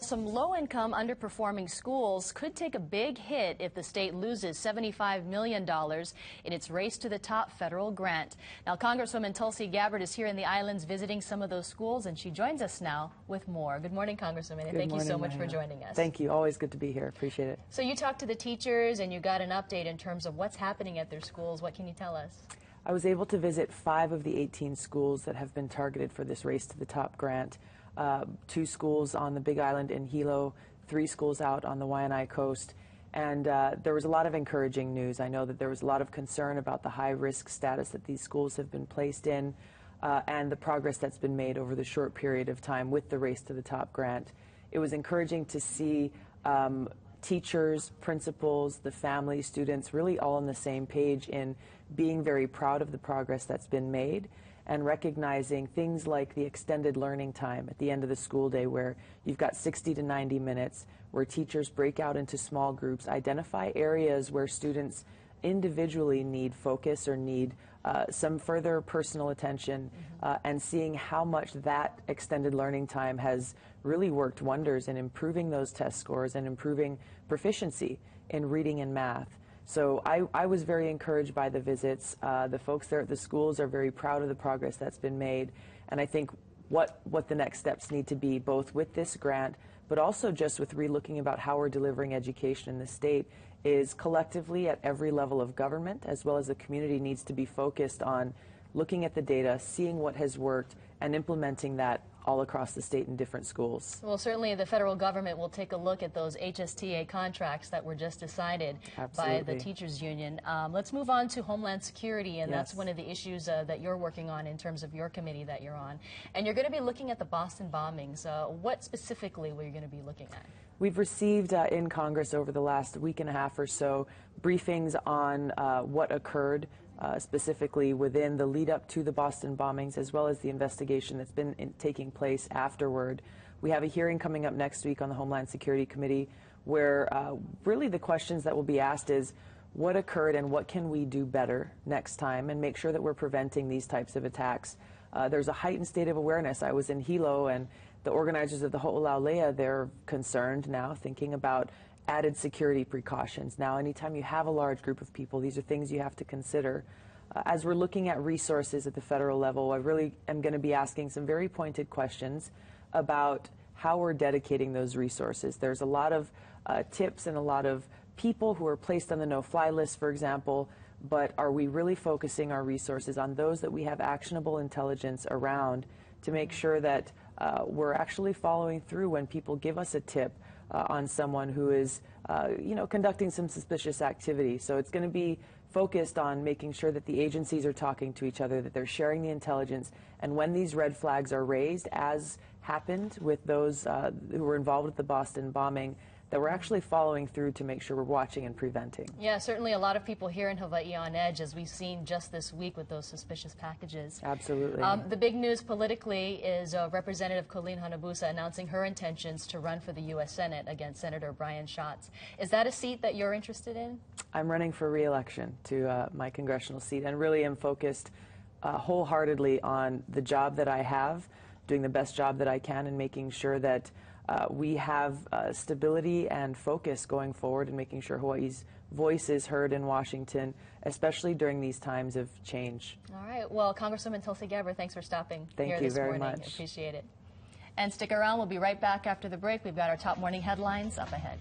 some low-income, underperforming schools could take a big hit if the state loses $75 million in its Race to the Top federal grant. Now, Congresswoman Tulsi Gabbard is here in the islands visiting some of those schools, and she joins us now with more. Good morning, Congresswoman, and thank you so much for joining us. Thank you. Always good to be here. Appreciate it. So you talked to the teachers, and you got an update in terms of what's happening at their schools. What can you tell us? I was able to visit 5 of the 18 schools that have been targeted for this Race to the Top grant. 2 schools on the Big Island in Hilo, 3 schools out on the Waianae coast. And there was a lot of encouraging news. I know that there was a lot of concern about the high-risk status that these schools have been placed in and the progress that's been made over the short period of time with the Race to the Top grant. It was encouraging to see teachers, principals, the family, students really all on the same page in being very proud of the progress that's been made and recognizing things like the extended learning time at the end of the school day, where you've got 60 to 90 minutes where teachers break out into small groups, identify areas where students individually need focus or need some further personal attention, and seeing how much that extended learning time has really worked wonders in improving those test scores and improving proficiency in reading and math. So I was very encouraged by the visits. The folks there at the schools are very proud of the progress that's been made. And I think what the next steps need to be, both with this grant, but also just with relooking about how we're delivering education in the state, is collectively at every level of government, as well as the community, needs to be focused on looking at the data, seeing what has worked, and implementing that all across the state in different schools. Well, certainly the federal government will take a look at those HSTA contracts that were just decided by the teachers union. Let's move on to Homeland Security, and that's one of the issues that you're working on in terms of your committee that you're on. And you're going to be looking at the Boston bombings. What specifically were you going to be looking at? We've received in Congress over the last week and a half or so briefings on what occurred specifically within the lead up to the Boston bombings, as well as the investigation that's been taking place afterward. We have a hearing coming up next week on the Homeland Security Committee where really the questions that will be asked is what occurred and what can we do better next time and make sure that we're preventing these types of attacks. There's a heightened state of awareness. I was in Hilo, and the organizers of the Ho'olaule'a, they're concerned now, thinking about added security precautions. Now, anytime you have a large group of people, these are things you have to consider. As we're looking at resources at the federal level, I really am going to be asking some very pointed questions about how we're dedicating those resources. There's a lot of tips and a lot of people who are placed on the no-fly list, for example, but are we really focusing our resources on those that we have actionable intelligence around to make sure that we're actually following through when people give us a tip on someone who is, conducting some suspicious activity. So it's going to be focused on making sure that the agencies are talking to each other, that they're sharing the intelligence, and when these red flags are raised, as happened with those who were involved with the Boston bombing, that we're actually following through to make sure we're watching and preventing. Yeah, certainly a lot of people here in Hawaii on edge, as we've seen just this week with those suspicious packages. Absolutely. The big news politically is Representative Colleen Hanabusa announcing her intentions to run for the U.S. Senate against Senator Brian Schatz. Is that a seat that you're interested in? I'm running for re-election to my congressional seat, and really am focused wholeheartedly on the job that I have, doing the best job that I can, and making sure that we have stability and focus going forward, and making sure Hawaii's voice is heard in Washington, especially during these times of change. All right. Well, Congresswoman Tulsi Gabbard, thanks for stopping here this morning. Thank you very much. Appreciate it. And stick around. We'll be right back after the break. We've got our top morning headlines up ahead.